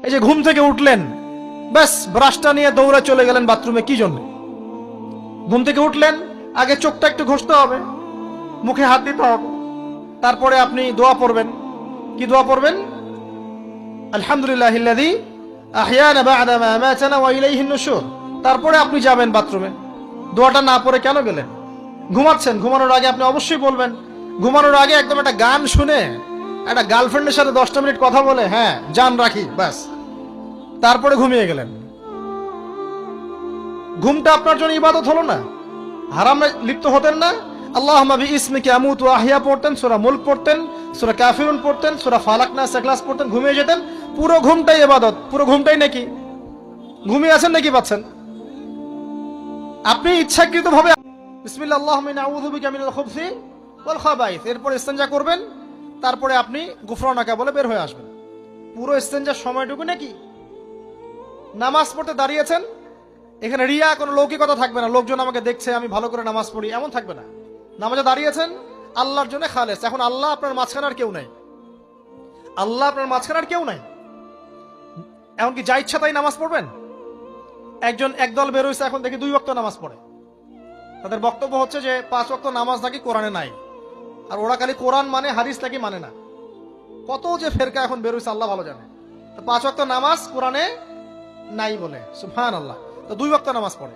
এই যে ঘুম থেকে উঠলেন, ব্যাস ব্রাশটা নিয়ে দৌড়ে চলে গেলেন বাথরুমে, কি জন্য? ঘুম থেকে উঠলেন, আগে চোখটা একটু ঘষতে হবে, মুখে হাত দিতে হবে, তারপরে আপনি দোয়া পড়বেন। কি দোয়া পড়বেন? আলহামদুলিল্লাহিল্লাযী আহইয়ানা বা'দা মা আমাতানা ওয়া ইলাইহিন নুশুর। তারপরে আপনি যাবেন বাথরুমে। দোয়াটা না পড়ে কেন গেলেন? ঘুমাচ্ছেন, ঘুমানোর আগে আপনি অবশ্যই বলবেন। ঘুমানোর আগে একদম একটা গান শুনে, একটা গার্লফ্রেন্ডের সাথে 10টা মিনিট কথা বলে, হ্যাঁ জান রাখি, ব্যাস, তারপরে ঘুমিয়ে গেলেন। ঘুমটা আপনার জন্য ইবাদত হলো না? হারামে লিপ্ত হতেন না? আল্লাহুম্মা বিইসমিকা আমুতু ওয়া আহইয়া পড়তেন, সূরা মুলক পড়তেন, সূরা কাফিরুন পড়তেন, সূরা ফালাক নাস ইখলাস পড়তেন, ঘুমিয়ে যেতেন। পুরো ঘুমটাই ইবাদত, পুরো ঘুমটাই নাকি? ঘুমিয়ে আছেন নাকি পাচ্ছেন? আপনি ইচ্ছাকৃতভাবে বিসমিল্লাহ আল্লাহুম্মা ইন্নী আউযু বিকা মিনাল খুবসি ওয়াল খাবাইস, এরপর ইস্তেনজা করবেন, তারপরে আপনি গুফরানাকা বলে বের হয়ে আসবেন। পুরো ইস্তেনজার সময়টুকু নাকি? নামাজ পড়তে দাঁড়িয়েছেন, এখানে রিয়া কোনো লৌকিকতা থাকবে না, লোকজন আমাকে দেখছে আমি ভালো করে নামাজ পড়ি, এমন থাকবে না। নামাজে দাঁড়িয়েছেন আল্লাহর জন্য খালেস। এখন আল্লাহ আপনার মাঝখানে আর কেউ নাই, আল্লাহ আপনার মাঝখানে আর কেউ নাই। এমনকি যা ইচ্ছা তাই নামাজ পড়বেন? একদল বের হয়েছে, এখন দেখি 2 ওয়াক্ত নামাজ পড়ে। তাদের বক্তব্য হচ্ছে যে 5 ওয়াক্ত নামাজ নাকি কোরআনে নাই, আর ওরা খালি কোরআন মানে, হাদিস নাকি মানে না। কত যে ফেরকা এখন বের হয়েছে আল্লাহ ভালো জানে। 5 ওয়াক্ত নামাজ কোরআনে নাই বলে, সুবহানাল্লাহ। তো 2 ওয়াক্ত নামাজ পড়ে।